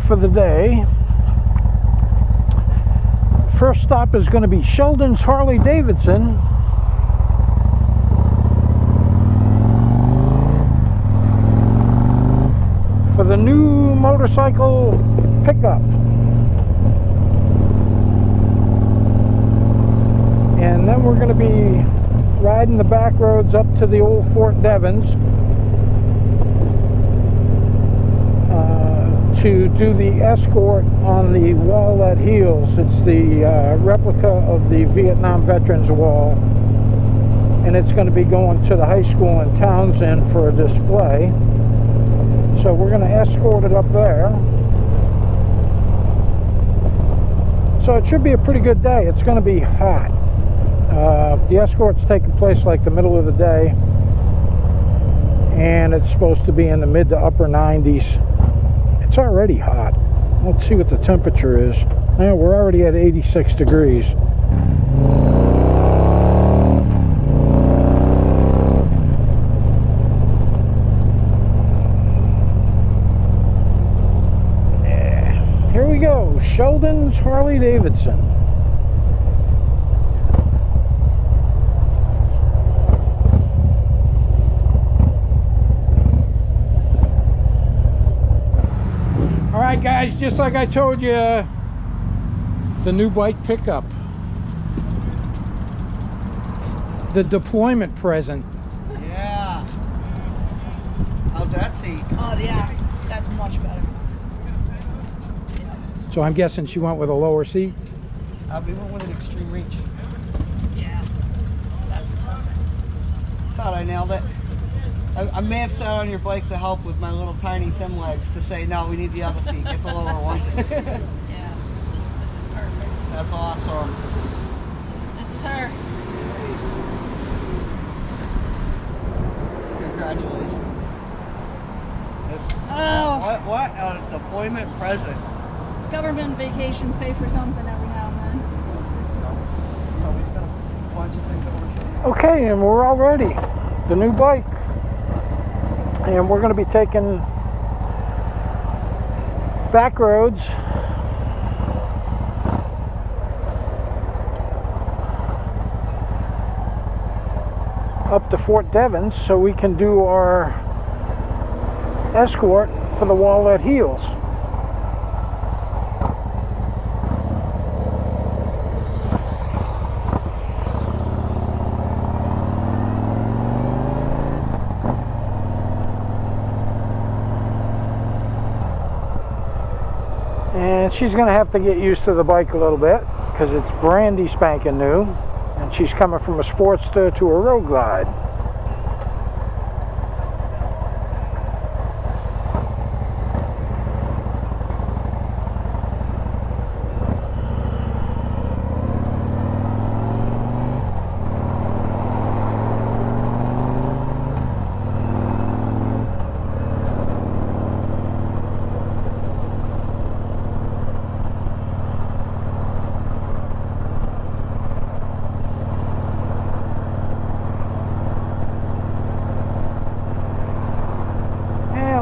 for the day. First stop is going to be Sheldon's Harley Davidson. For the new motorcycle pickup. And then we're going to be riding the back roads up to the old Fort Devens to do the Escort on the wall that heals. It's the replica of the Vietnam Veterans Wall, and it's going to be going to the high school in Townsend for a display. So we're going to escort it up there. So it should be a pretty good day. It's going to be hot. The escort's taking place like the middle of the day, and it's supposed to be in the mid to upper 90s. It's already hot. Let's see what the temperature is. Yeah, we're already at 86 degrees. Yeah. Here we go. Sheldon's Harley Davidson. Alright guys, just like I told you, the new bike pickup. The deployment present. Yeah. How's that seat? Oh yeah, that's much better. So I'm guessing she went with a lower seat? We went with an extreme reach. Yeah, that's perfect. Thought I nailed it. I may have sat on your bike to help with my little tiny thin legs to say, no, we need the other seat, get the lower one. Yeah, this is perfect. That's awesome. This is her. Congratulations. Oh. What a deployment present. Government vacations pay for something every now and then. So we've got a bunch of things that we're showing. Okay, and we're all ready. The new bike. And we're going to be taking back roads up to Fort Devens so we can do our escort for the wall that heals. And she's going to have to get used to the bike a little bit because it's brandy spanking new, and she's coming from a Sportster to a Road Glide.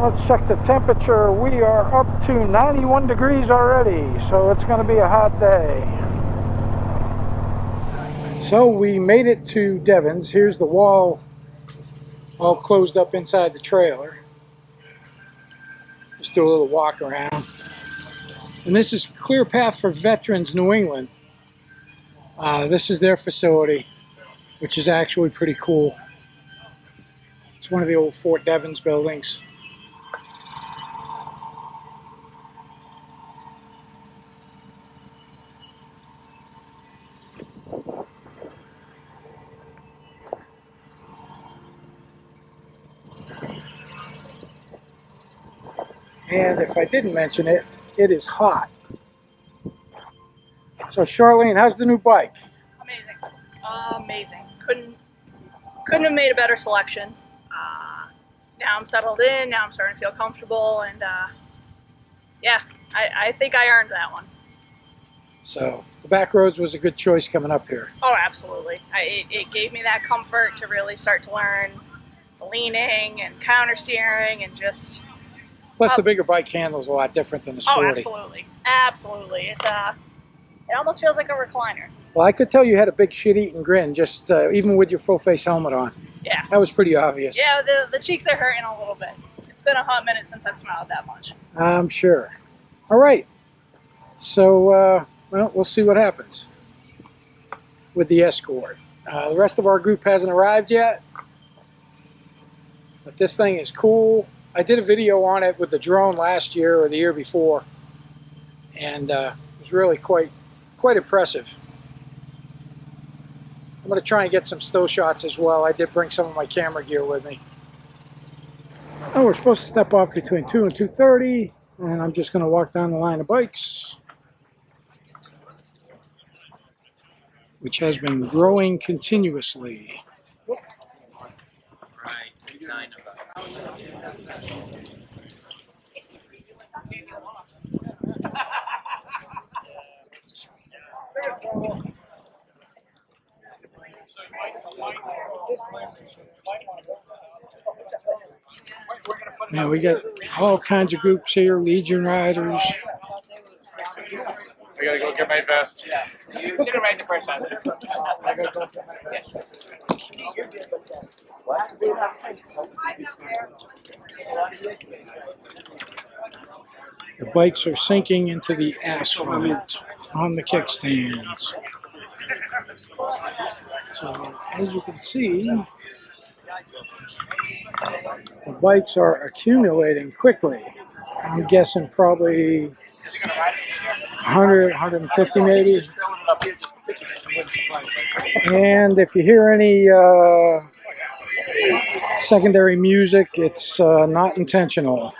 Let's check the temperature. We are up to 91 degrees already, so it's going to be a hot day. So we made it to Devens. Here's the wall all closed up inside the trailer. Just do a little walk around. And this is Clear Path for Veterans New England. This is their facility, which is actually pretty cool. It's one of the old Fort Devens buildings. And if I didn't mention it, it is hot. So Charlene, how's the new bike? Amazing. Amazing. Couldn't have made a better selection. Now I'm settled in, now I'm starting to feel comfortable, and yeah, I think I earned that one. So the back roads was a good choice coming up here. Oh, absolutely. It gave me that comfort to really start to learn the leaning and counter steering and just... Plus, the bigger bike handle's a lot different than the Sporty. Oh, absolutely. Absolutely. It almost feels like a recliner. Well, I could tell you had a big shit-eating grin, just even with your full-face helmet on. Yeah. That was pretty obvious. Yeah, the cheeks are hurting a little bit. It's been a hot minute since I've smiled that much. I'm sure. All right. So, well, we'll see what happens with the Escort. The rest of our group hasn't arrived yet, but this thing is cool. I did a video on it with the drone last year or the year before, and it was really quite impressive. I'm going to try and get some still shots as well. I did bring some of my camera gear with me. Oh, we're supposed to step off between 2 and 2:30, and I'm just going to walk down the line of bikes, which has been growing continuously. Now we got all kinds of groups here, Legion riders. I gotta go get my vest. Yeah. You should have read the first time. The bikes are sinking into the asphalt on the kickstands. So as you can see, the bikes are accumulating quickly. I'm guessing probably 100, 150 maybe. And if you hear any secondary music, it's not intentional.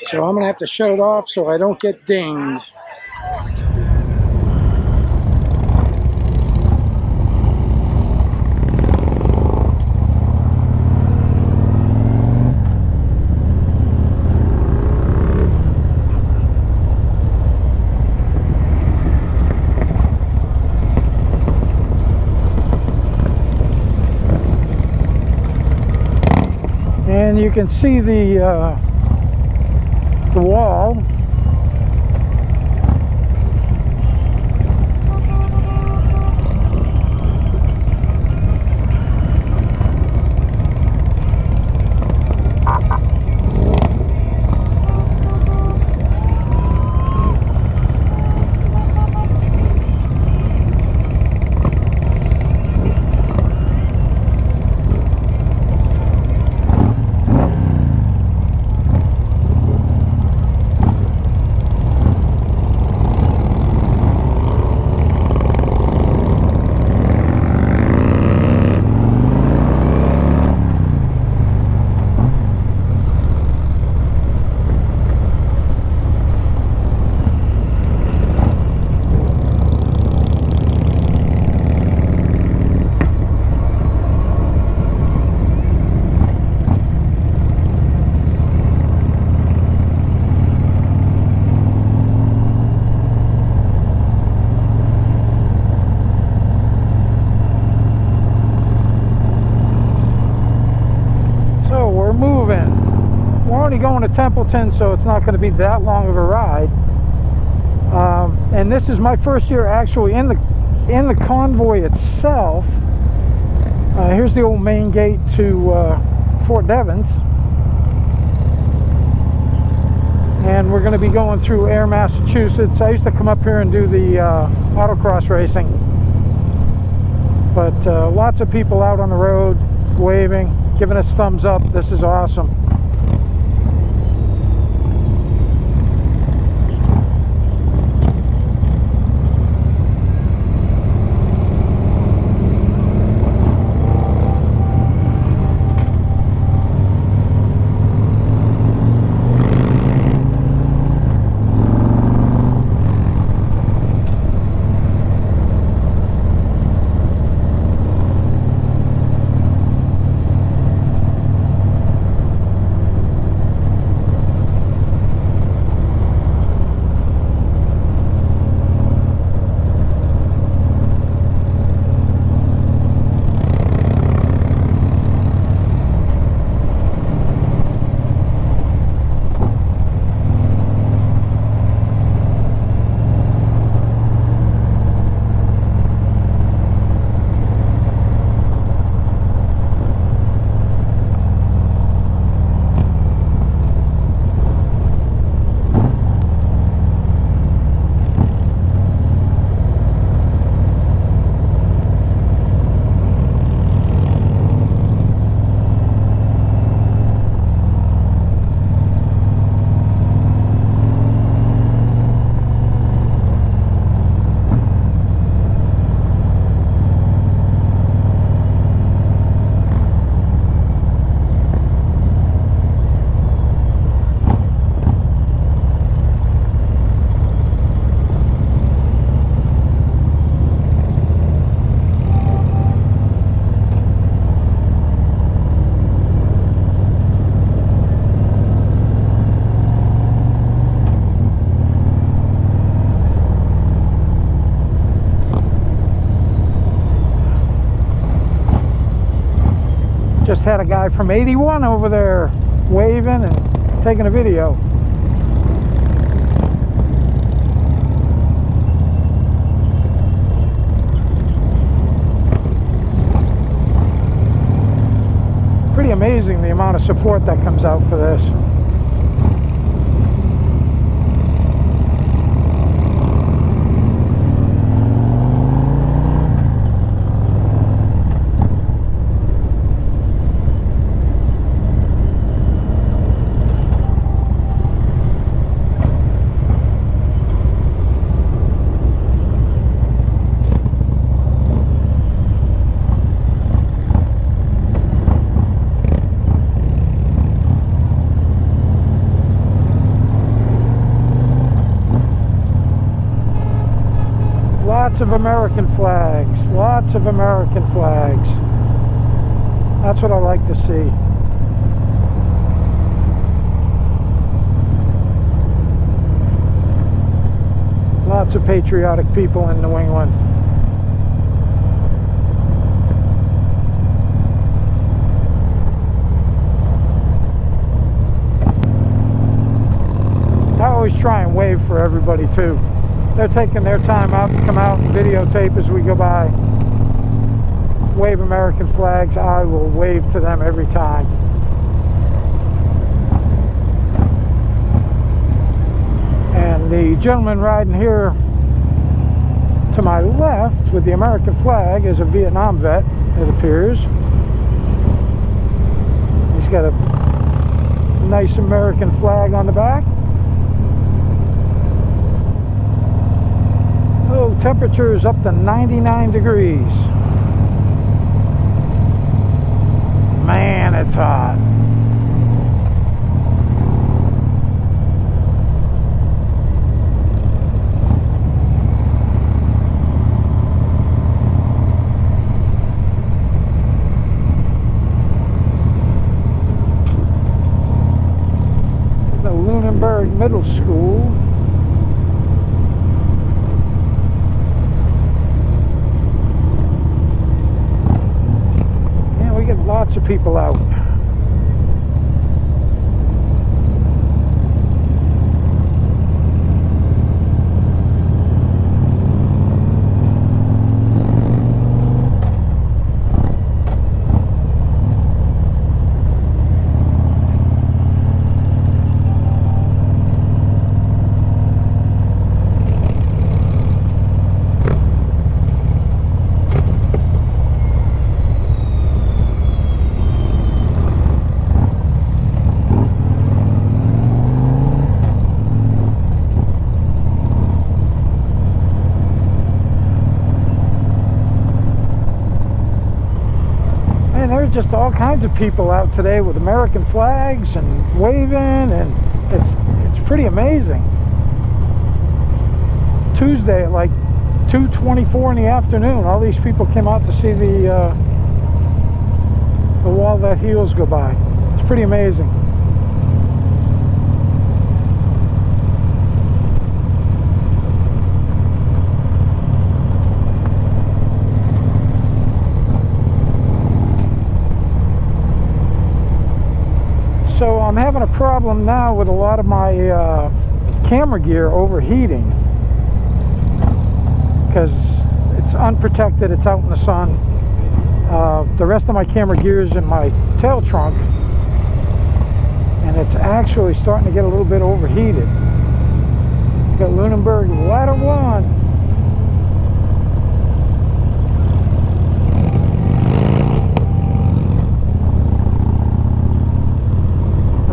So I'm going to have to shut it off so I don't get dinged. And you can see the wall. Going to Templeton, so it's not going to be that long of a ride. And this is my first year actually in the convoy itself. Here's the old main gate to Fort Devens, and we're going to be going through Air, Massachusetts. I used to come up here and do the autocross racing, but lots of people out on the road waving, giving us thumbs up. This is awesome. Just had a guy from 81 over there waving and taking a video. Pretty amazing the amount of support that comes out for this. Lots of American flags, lots of American flags. That's what I like to see. Lots of patriotic people in New England. I always try and wave for everybody too. They're taking their time out to come out and videotape as we go by. Wave American flags. I will wave to them every time. And the gentleman riding here to my left with the American flag is a Vietnam vet, it appears. He's got a nice American flag on the back. Oh, temperature is up to 99 degrees. Man, it's hot. There's the Lunenburg Middle School. Lots of people out. Just all kinds of people out today with American flags and waving, and it's pretty amazing. Tuesday at like 2:24 in the afternoon, all these people came out to see the wall that heels go by. It's pretty amazing. So I'm having a problem now with a lot of my camera gear overheating because it's unprotected, it's out in the sun. The rest of my camera gear is in my tail trunk, and it's actually starting to get a little bit overheated. Got Lunenburg Ladder 1.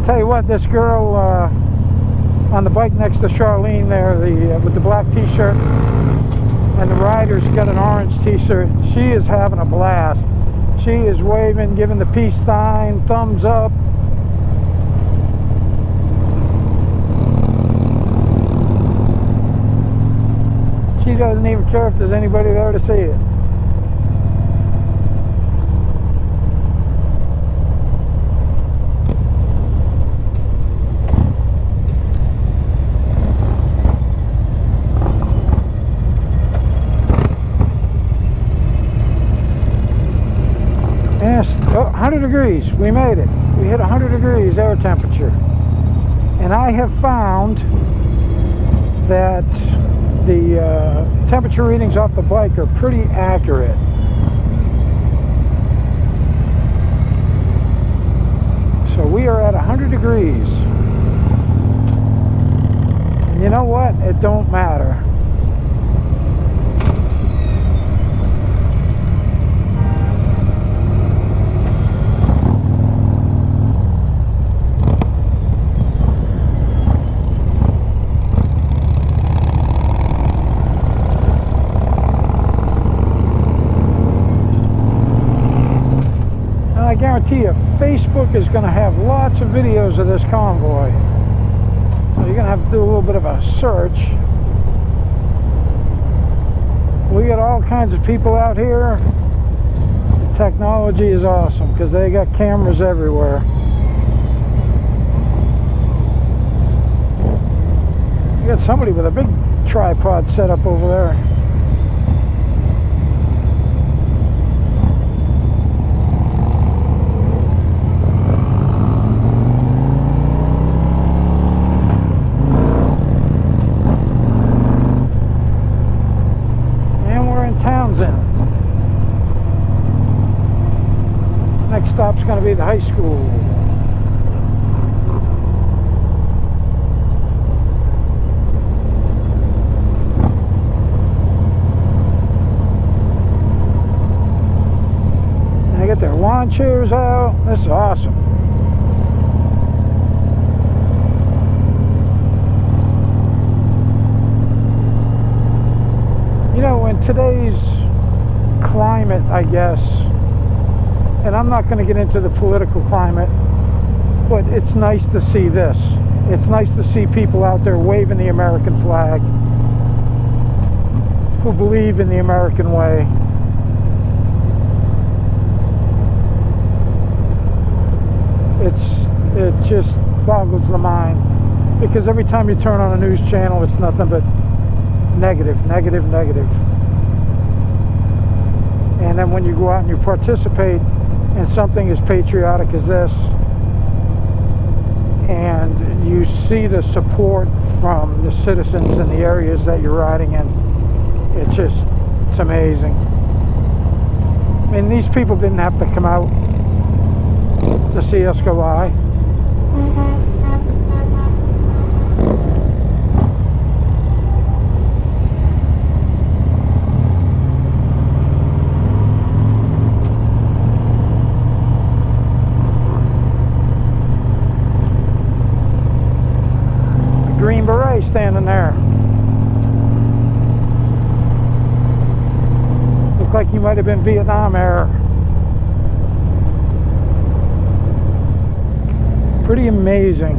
Tell you what, this girl on the bike next to Charlene there, with the black t-shirt, and the rider's got an orange t-shirt. She is having a blast. She is waving, giving the peace sign, thumbs up. She doesn't even care if there's anybody there to see it. oh, 100 degrees. We made it. We hit 100 degrees air temperature. And I have found that the temperature readings off the bike are pretty accurate. So we are at 100 degrees. And you know what? It don't matter. I guarantee you, Facebook is going to have lots of videos of this convoy. So you're going to have to do a little bit of a search. We got all kinds of people out here. The technology is awesome because they got cameras everywhere. You got somebody with a big tripod set up over there. Next stop's going to be the high school. And they got their lawn chairs out. This is awesome. You know, in today's climate, I guess, and I'm not going to get into the political climate, but it's nice to see this. It's nice to see people out there waving the American flag, who believe in the American way. It just boggles the mind, because every time you turn on a news channel, it's nothing but negative, negative, negative. And then when you go out and you participate in something as patriotic as this, and you see the support from the citizens in the areas that you're riding in, it's amazing. I mean, these people didn't have to come out to see us go by. Green Beret standing there. Looked like he might have been Vietnam era. Pretty amazing.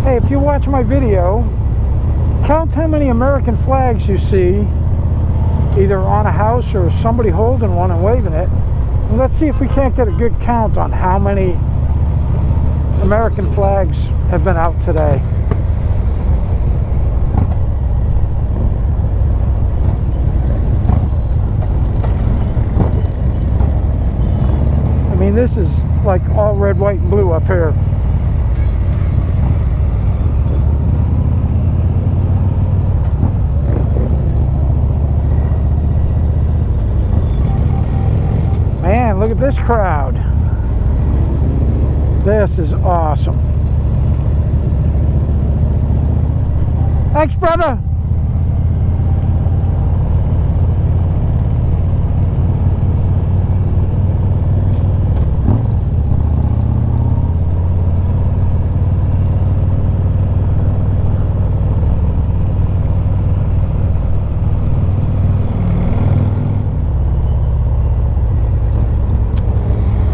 Hey, if you watch my video, count how many American flags you see either on a house or somebody holding one and waving it. And let's see if we can't get a good count on how many American flags have been out today. I mean, this is like all red, white, and blue up here. Man, look at this crowd. This is awesome. Thanks, brother.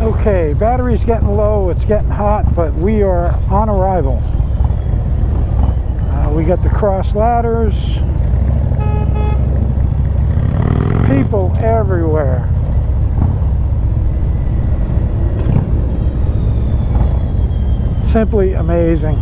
Okay, battery's getting low, it's getting hot, but we are on arrival. We got the cross ladders. People everywhere. Simply amazing.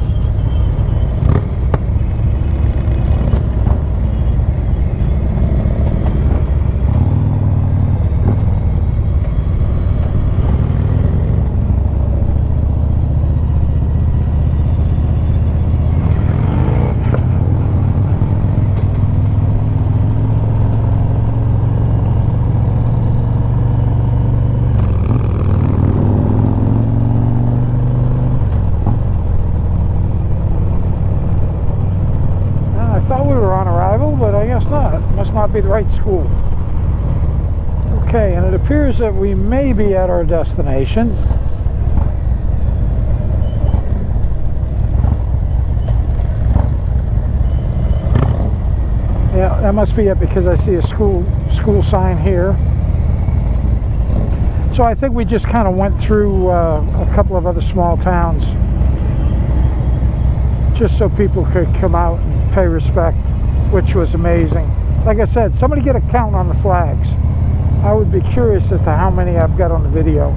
Must not be the right school. Okay, and it appears that we may be at our destination. Yeah, that must be it because I see a school sign here. So I think we just kind of went through a couple of other small towns just so people could come out and pay respect, which was amazing. Like I said, somebody get a count on the flags. I would be curious as to how many I've got on the video.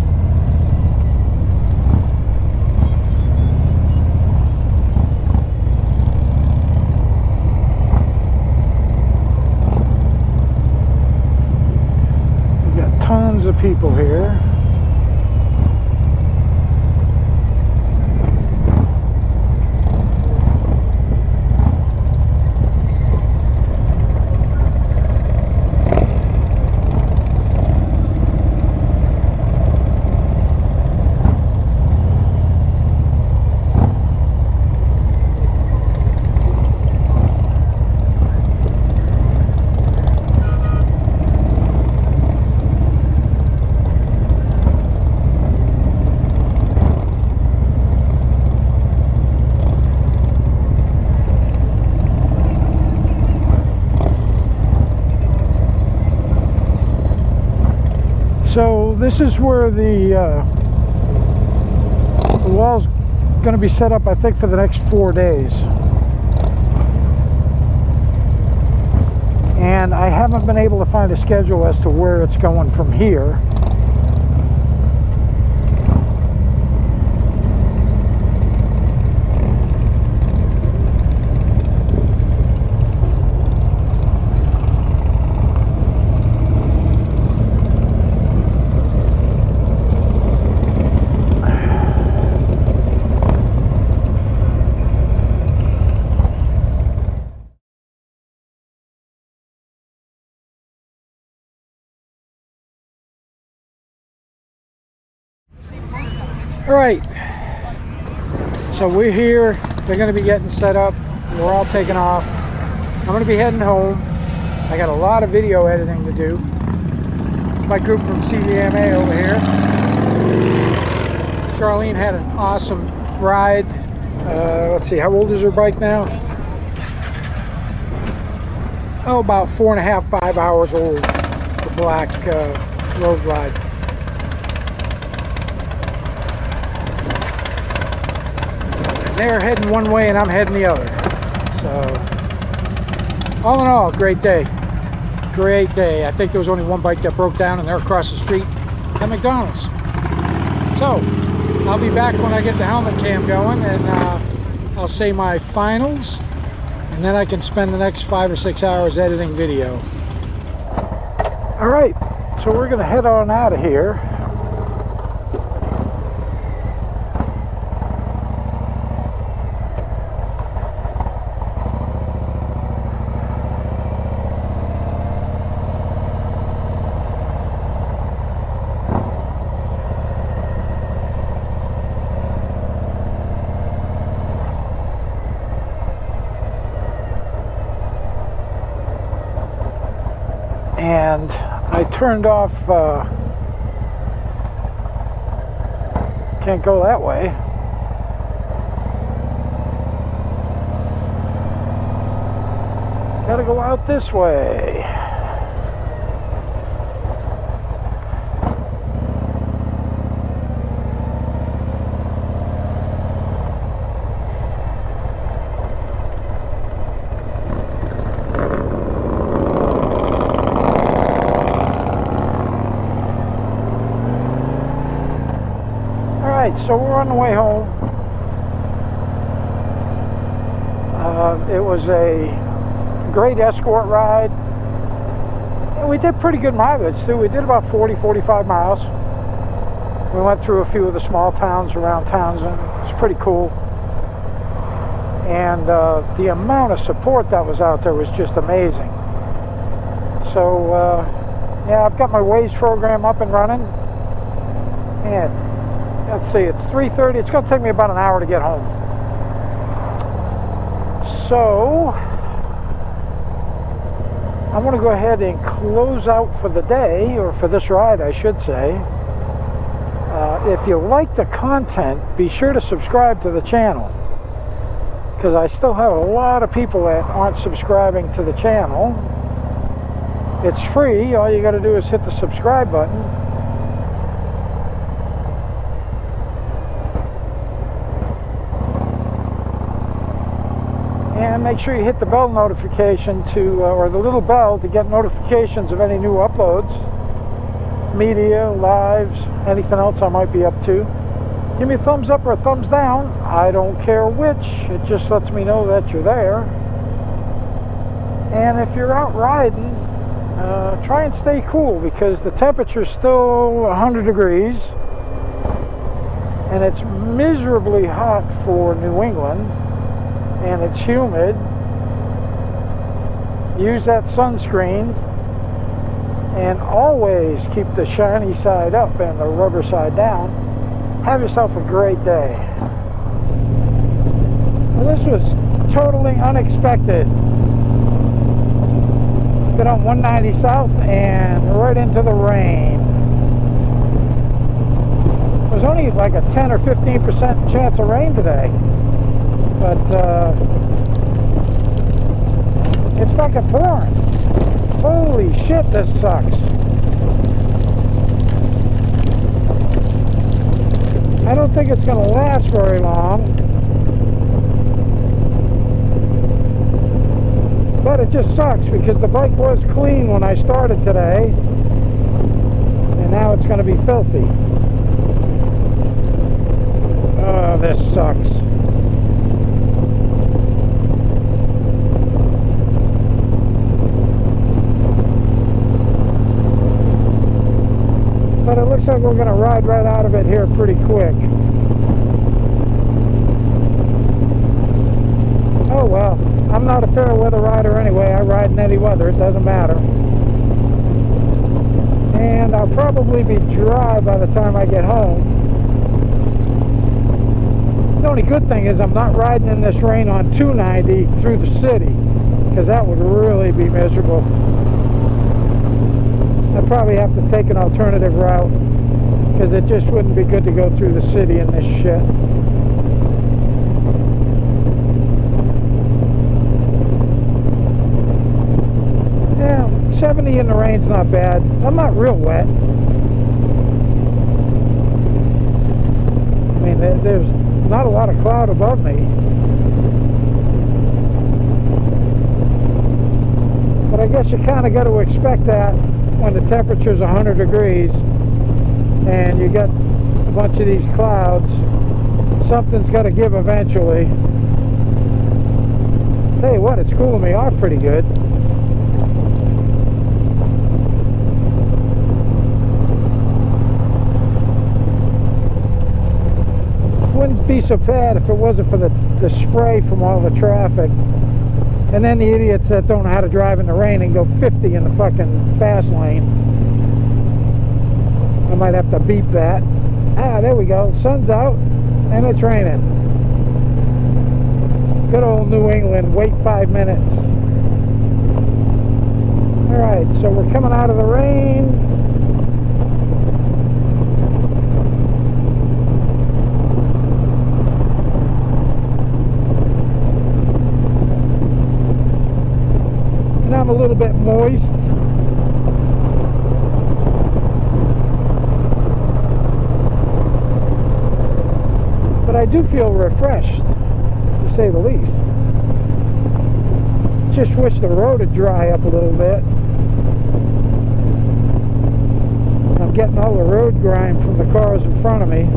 We got tons of people here. So this is where the wall's going to be set up, I think, for the next 4 days. And I haven't been able to find a schedule as to where it's going from here. All right, so we're here. They're going to be getting set up. We're all taking off. I'm going to be heading home. I got a lot of video editing to do. It's my group from CVMA over here. Charlene had an awesome ride. Let's see, how old is her bike now? Oh, about 4.5, 5 hours old. The black road ride. They're heading one way and I'm heading the other. So, all in all, great day. Great day. I think there was only one bike that broke down and they're across the street at McDonald's. So, I'll be back when I get the helmet cam going and I'll say my finals and then I can spend the next 5 or 6 hours editing video. Alright, so we're going to head on out of here. And I turned off, can't go that way. Gotta go out this way. So we're on the way home. It was a great Escort ride. And we did pretty good mileage too. We did about 40-45 miles. We went through a few of the small towns around Townsend. It was pretty cool. And the amount of support that was out there was just amazing. So yeah, I've got my Waze program up and running. And let's see, it's 3:30. It's going to take me about an hour to get home. So I'm going to go ahead and close out for the day, or for this ride, I should say. If you like the content, be sure to subscribe to the channel, because I still have a lot of people that aren't subscribing to the channel. It's free. All you got to do is hit the subscribe button. And make sure you hit the bell notification to, or the little bell, to get notifications of any new uploads, media, lives, anything else I might be up to. Give me a thumbs up or a thumbs down. I don't care which. It just lets me know that you're there. And if you're out riding, try and stay cool, because the temperature's still 100 degrees. And it's miserably hot for New England. And it's humid. Use that sunscreen, and always keep the shiny side up and the rubber side down. Have yourself a great day. Well, this was totally unexpected. Got on 190 south and right into the rain. There's only like a 10 or 15% chance of rain today. But it's fucking pouring. Holy shit, this sucks. I don't think it's going to last very long. But it just sucks, because the bike was clean when I started today. And now it's going to be filthy. Oh, this sucks. But it looks like we're going to ride right out of it here pretty quick. Oh well, I'm not a fair weather rider anyway. I ride in any weather, it doesn't matter. And I'll probably be dry by the time I get home. The only good thing is I'm not riding in this rain on 290 through the city, because that would really be miserable. I'd probably have to take an alternative route, because it just wouldn't be good to go through the city in this shit. Yeah, 70 in the rain's not bad. I'm not real wet. I mean, there's not a lot of cloud above me. But I guess you kind of got to expect that when the temperature's 100 degrees and you got a bunch of these clouds. Something's got to give eventually. Tell you what, it's cooling me off pretty good. Wouldn't be so bad if it wasn't for the spray from all the traffic. And then the idiots that don't know how to drive in the rain and go 50 in the fucking fast lane. I might have to beep that. Ah, there we go. Sun's out and it's raining. Good old New England. Wait 5 minutes. Alright, so we're coming out of the rain. I'm a little bit moist. But I do feel refreshed, to say the least. Just wish the road would dry up a little bit. I'm getting all the road grime from the cars in front of me.